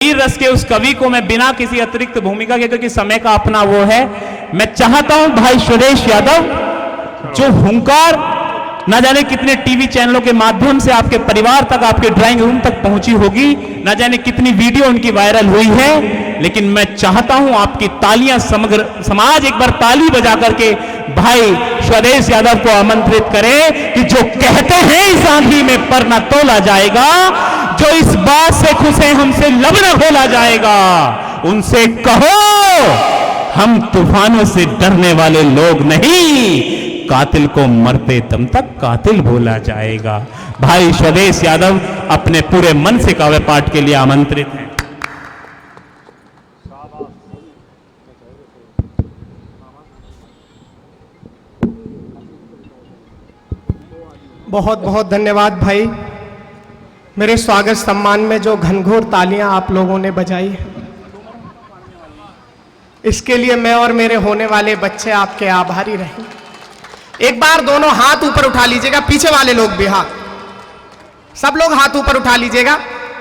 वीर रस के उस कवि को मैं बिना किसी अतिरिक्त भूमिका के, क्योंकि समय का अपना वो है, मैं चाहता हूं भाई सुरेश यादव जो हुंकार ना जाने कितने टीवी चैनलों के माध्यम से आपके परिवार तक, आपके ड्राइंग रूम तक पहुंची होगी, ना जाने कितनी वीडियो उनकी वायरल हुई है, लेकिन मैं चाहता हूं आपकी तालियां समग्र समाज एक बार ताली बजा करके भाई सुरेश यादव को आमंत्रित करे कि जो कहते हैं इस आंधी में पर न तोला जाएगा, जो इस बात से खुश है हमसे लब न खोला जाएगा, उनसे कहो हम तूफानों से डरने वाले लोग नहीं, कातिल को मरते दम तक कातिल भूला जाएगा। भाई सुरेश यादव अपने पूरे मन से काव्य पाठ के लिए आमंत्रित हैं। बहुत बहुत धन्यवाद भाई। मेरे स्वागत सम्मान में जो घनघोर तालियां आप लोगों ने बजाई, इसके लिए मैं और मेरे होने वाले बच्चे आपके आभारी रहें। एक बार दोनों हाथ ऊपर उठा लीजिएगा, पीछे वाले लोग भी हाथ, सब लोग हाथ ऊपर उठा लीजिएगा।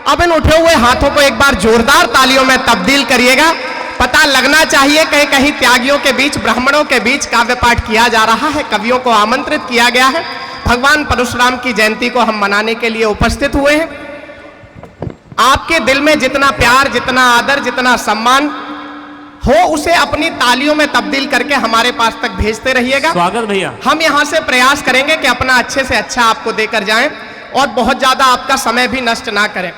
अब इन उठे हुए हाथों को एक बार जोरदार तालियों में तब्दील करिएगा। पता लगना चाहिए कहीं कहीं त्यागियों के बीच, ब्राह्मणों के बीच काव्य पाठ किया जा रहा है, कवियों को आमंत्रित किया गया है। भगवान परशुराम की जयंती को हम मनाने के लिए उपस्थित हुए हैं। आपके दिल में जितना प्यार, जितना आदर, जितना सम्मान हो, उसे अपनी तालियों में तब्दील करके हमारे पास तक भेजते रहिएगा। स्वागत भैया। हम यहां से प्रयास करेंगे कि अपना अच्छे से अच्छा आपको देकर जाएं और बहुत ज्यादा आपका समय भी नष्ट ना करें।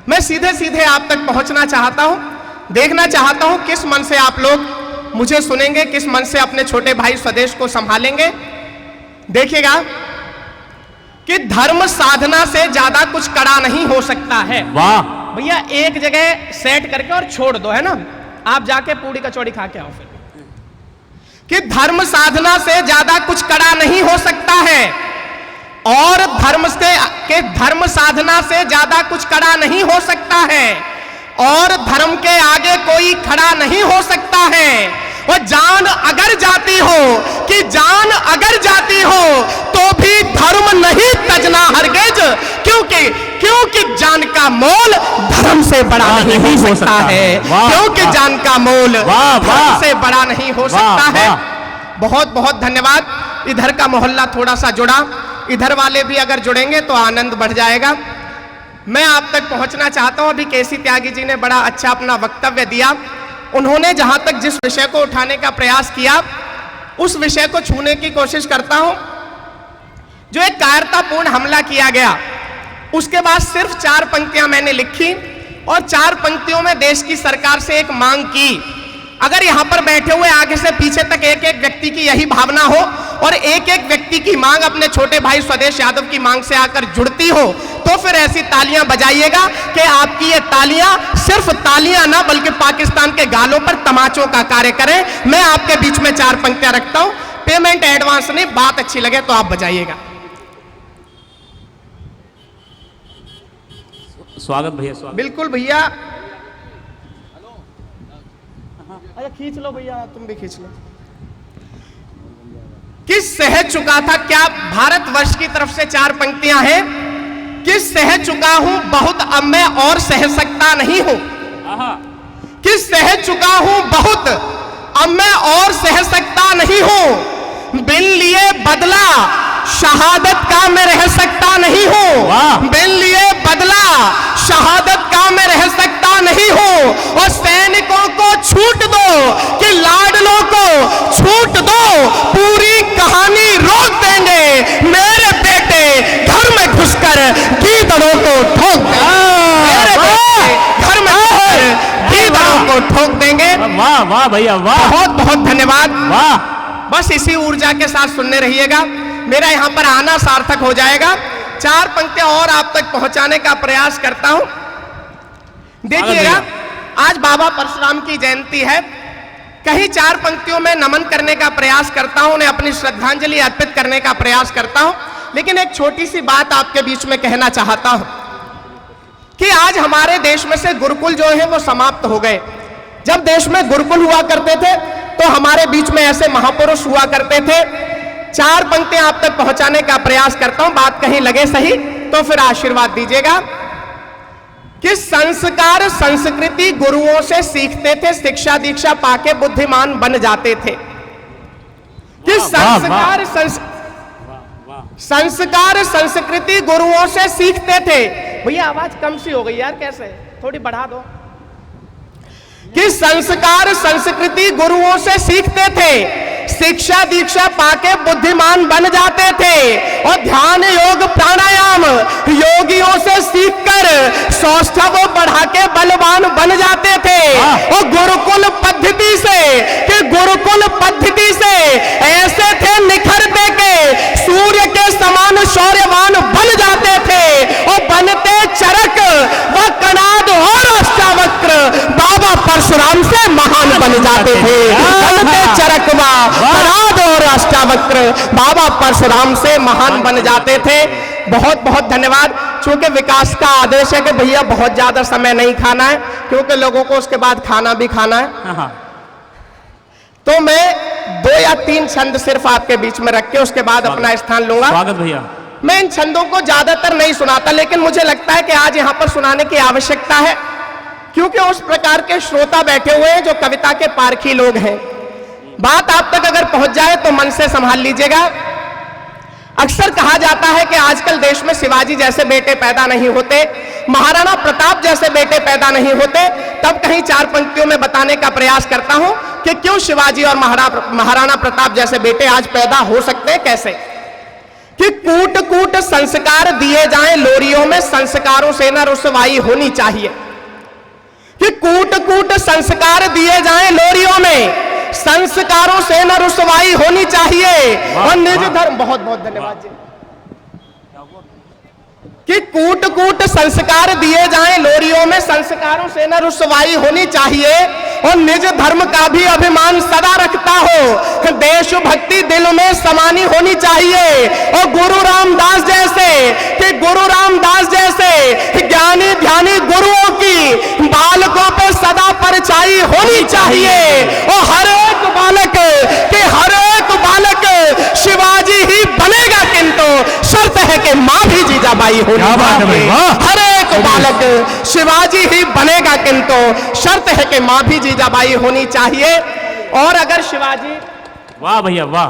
मैं सीधे सीधे आप तक पहुंचना चाहता हूं, देखना चाहता हूं किस मन से आप लोग मुझे सुनेंगे, किस मन से अपने छोटे भाई स्वदेश को संभालेंगे। देखिएगा कि धर्म साधना से ज्यादा कुछ कड़ा नहीं हो सकता है। वाह भैया, एक जगह सेट करके और छोड़ दो, है ना, आप जाके पूरी कचौड़ी खा के आओ फिर। कि धर्म साधना से ज्यादा कुछ कड़ा नहीं हो सकता है और धर्म साधना से ज्यादा कुछ कड़ा नहीं हो सकता है और धर्म के आगे कोई खड़ा नहीं हो सकता है। और जान अगर जाती हो कि जान अगर जाती हो तो भी धर्म नहीं तजना हरगिज, क्योंकि जान का मोल धर्म से बड़ा नहीं हो सकता है, क्योंकि जान का मोल धर्म से बड़ा नहीं हो सकता है। बहुत बहुत धन्यवाद। इधर का मोहल्ला थोड़ा सा जुड़ा, इधर वाले भी अगर जुड़ेंगे तो आनंद बढ़ जाएगा। मैं आप तक पहुंचना चाहता हूं। अभी केसी त्यागी जी ने बड़ा अच्छा अपना वक्तव्य दिया। उन्होंने जहां तक जिस विषय को उठाने का प्रयास किया, उस विषय को छूने की कोशिश करता हूं। जो एक कायरतापूर्ण हमला किया गया, उसके बाद सिर्फ 4 पंक्तियां मैंने लिखी और 4 पंक्तियों में देश की सरकार से एक मांग की। अगर यहां पर बैठे हुए आगे से पीछे तक एक एक व्यक्ति की यही भावना हो और एक एक व्यक्ति की मांग अपने छोटे भाई स्वदेश यादव की मांग से आकर जुड़ती हो, तो फिर ऐसी तालियां बजाइएगा कि आपकी ये तालियां सिर्फ तालियां ना बल्कि पाकिस्तान के गालों पर तमाचों का कार्य करें। मैं आपके बीच में 4 पंक्तियां रखता हूं, पेमेंट एडवांस नहीं, बात अच्छी लगे तो आप बजाइएगा। स्वागत भैया, स्वागत। बिल्कुल भैया, अरे खींच लो भैया, तुम भी खींच लो। किस सह चुका था, क्या भारतवर्ष की तरफ से 4 पंक्तियां हैं। किस सह चुका हूं बहुत, अब मैं और सह सकता नहीं हूं। किस सह चुका हूं बहुत, अब मैं और सह सकता नहीं हूं। बिन लिए बदला शहादत का मैं रह सकता नहीं हूं। बिन लिए बदला शहादत का मैं रह सकता नहीं हूं। और सैनिकों को छूट दो कि लाडलों को छूट दो, पूरी कहानी रोक देंगे। मेरे बेटे घर में घुसकर गीदड़ों को ठोक गीदड़ों को ठोक देंगे। वाह वाह भैया, वाह। बहुत बहुत धन्यवाद। वाह। बस इसी ऊर्जा के साथ सुनने रहिएगा, मेरा यहां पर आना सार्थक हो जाएगा। 4 पंक्तियां और आप तक पहुंचाने का प्रयास करता हूं। देखिएगा, आज बाबा परशुराम की जयंती है। कहीं 4 पंक्तियों में नमन करने का प्रयास करता हूं, उन्हें अपनी श्रद्धांजलि अर्पित करने का प्रयास करता हूं। लेकिन एक छोटी सी बात आपके बीच में कहना चाहता हूं कि आज हमारे देश में से गुरुकुल जो है वो समाप्त हो गए। जब देश में गुरुकुल हुआ करते थे तो हमारे बीच में ऐसे महापुरुष हुआ करते थे। 4 पंक्तियां आप तक पहुंचाने का प्रयास करता हूं, बात कहीं लगे सही तो फिर आशीर्वाद दीजिएगा कि संस्कार संस्कृति गुरुओं से सीखते थे, शिक्षा दीक्षा पाके बुद्धिमान बन जाते थे। कि संस्कार संस्कृति गुरुओं से सीखते थे। भैया आवाज कम सी हो गई यार, कैसे, थोड़ी बढ़ा दो। कि संस्कार संस्कृति गुरुओं से सीखते थे, शिक्षा दीक्षा पाके बुद्धिमान बन जाते थे, और ध्यान योग प्राणायाम योगियों से सीखकर सौष्ठव बढ़ा के बलवान बन जाते थे। और गुरुकुल पद्धति से, कि गुरुकुल पद्धति से ऐसे थे निखरते के सूर्य के समान शौर्यवान बन जाते थे, और बनते चरक व कणाद और अष्टावक्र बाबा परशुराम से महान बन जाते थे। बनते चरक व कणाद और अष्टावक्र बाबा परशुराम से महान बन जाते थे। बहुत बहुत धन्यवाद। चूंकि विकास का आदेश है कि भैया बहुत ज्यादा समय नहीं खाना है, क्योंकि लोगों को उसके बाद खाना भी खाना है, तो मैं 2 या 3 छंद सिर्फ आपके बीच में रख के उसके बाद अपना स्थान लूंगा। स्वागत भैया। मैं इन छंदों को ज्यादातर नहीं सुनाता, लेकिन मुझे लगता है कि आज यहां पर सुनाने की आवश्यकता है, क्योंकि उस प्रकार के श्रोता बैठे हुए हैं जो कविता के पारखी लोग हैं। बात आप तक अगर पहुंच जाए तो मन से संभाल लीजिएगा। अक्सर कहा जाता है कि आजकल देश में शिवाजी जैसे बेटे पैदा नहीं होते, महाराणा प्रताप जैसे बेटे पैदा नहीं होते। तब कहीं 4 पंक्तियों में बताने का प्रयास करता हूं कि क्यों शिवाजी और महाराणा प्रताप जैसे बेटे आज पैदा हो सकते हैं, कैसे। कि कूट कूट संस्कार दिए जाएं लोरियों में, संस्कारों से न रुसवाई होनी चाहिए। कि कूट कूट संस्कार दिए जाएं लोरियों में, संस्कारों से न रुसवाई होनी चाहिए। और निज धर्म, बहुत बहुत धन्यवाद जी। कि कूट कूट संस्कार दिए जाएं लोरियों में, संस्कारों से न रुसवाई होनी चाहिए। और निज धर्म का भी अभिमान सदा रखता हो, देशभक्ति दिल में समानी होनी चाहिए। और गुरु रामदास जैसे, कि गुरु रामदास जैसे ज्ञानी ध्यानी गुरुओं की बालकों पे सदा परछाई होनी चाहिए। और हर एक बालक, कि हर एक बालक शिवाजी ही बनेगा, किंतु शर्त है कि मां भी जीजाबाई होनी चाहिए। हर एक बालक शिवाजी ही बनेगा, किंतु शर्त है कि मां भी जीजाबाई होनी चाहिए। और अगर शिवाजी, वाह भैया वाह,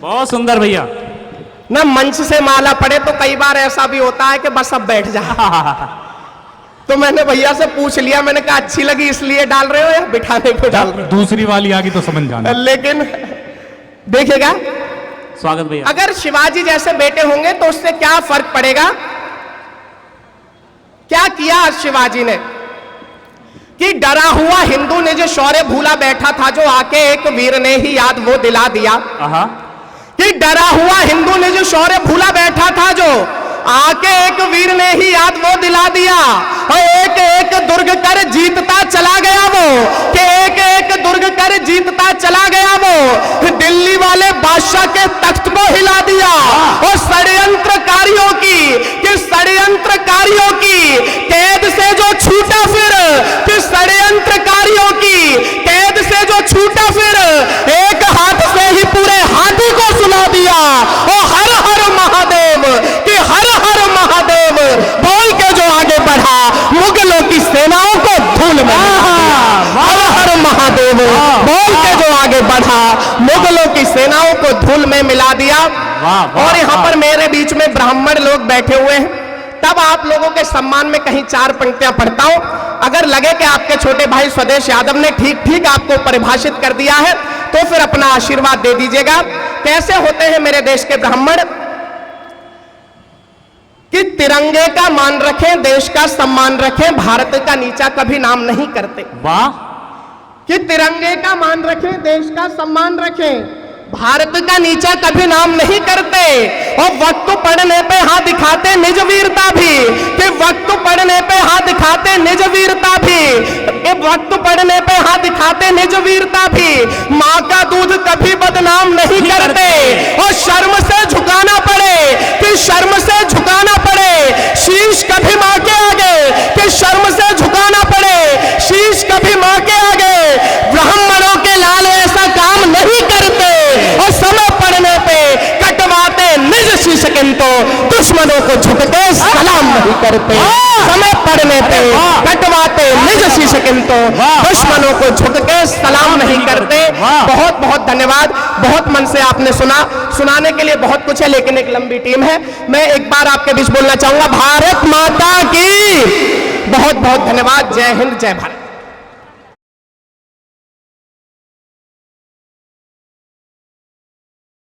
बहुत सुंदर भैया। न मंच से माला पड़े तो कई बार ऐसा भी होता है कि बस अब बैठ जा। तो मैंने भैया से पूछ लिया, मैंने कहा अच्छी लगी इसलिए डाल रहे हो या बिठाने को डाल रहे हो? दूसरी वाली आ गई तो समझ जाना। लेकिन देखिएगा, स्वागत भैया। अगर शिवाजी जैसे बेटे होंगे तो उससे क्या फर्क पड़ेगा। क्या किया शिवाजी ने, कि डरा हुआ हिंदू ने जो शौर्य भूला बैठा था, जो आके एक वीर ने ही याद वो दिला दिया। कि डरा हुआ हिंदू ने जो शौर्य भूला बैठा था, जो आके एक वीर ने ही याद वो दिला दिया। और एक एक दुर्ग कर जीतता चला गया वो, कि एक एक दुर्ग कर जीतता चला गया वो। दिल्ली वाले बादशाह के तख्त को हिला दिया। और षड्यंत्रकारियों की, कि षड्यंत्रकारियों की कैद से जो छूटा फिर, कि षड्यंत्रकारियों की कैद से जो छूटा फिर, एक हाथ से ही पूरे हाथी को सुला दिया। और हर हर महादेव, कि हर हर महादेव बोल के जो आगे बढ़ा, मुगलों की सेनाओं को धूल में मिला दिया। हर हर महादेव बोल के जो आगे बढ़ा, मुगलों की सेनाओं को धूल में मिला दिया। और यहाँ पर मेरे बीच में ब्राह्मण लोग बैठे हुए हैं, तब आप लोगों के सम्मान में कहीं 4 पंक्तियां पढ़ता हूं। अगर लगे कि आपके छोटे भाई स्वदेश यादव ने ठीक ठीक आपको परिभाषित कर दिया है, तो फिर अपना आशीर्वाद दे दीजिएगा। कैसे होते हैं मेरे देश के ब्राह्मण, कि तिरंगे का मान रखें, देश का सम्मान रखें, भारत का नीचा कभी नाम नहीं करते। वाह। कि तिरंगे का मान रखें, देश का सम्मान रखें, भारत का नीचा कभी नाम नहीं करते। और वक्त पढ़ने पे हाथ दिखाते निज वीरता भी, कि वक्त पढ़ने पे हाथ दिखाते निज वीरता भी, वक्त पढ़ने पे हाथ दिखाते निज वीरता भी। माँ का दूध कभी बदनाम नहीं करते। और शर्म से झुकाना पड़े, कि शर्म से झुकाना पड़े शीश कभी माँ के आगे, कि शर्म से झुकाना पड़े शीश कभी माँ के आगे। ब्राह्मणों के लाल ऐसा काम नहीं करते। और समय पड़ने पे कटवाते निज शीश के किंतु दुश्मनों को झुक के सलाम नहीं करते। समय पड़ने पे कटवाते निज शीश किंतु दुश्मनों को झुक के सलाम नहीं करते। बहुत बहुत धन्यवाद। बहुत मन से आपने सुनाने के लिए बहुत कुछ है, लेकिन एक लंबी टीम है। मैं एक बार आपके बीच बोलना चाहूंगा, भारत माता की बहुत बहुत धन्यवाद। जय हिंद, जय भारत।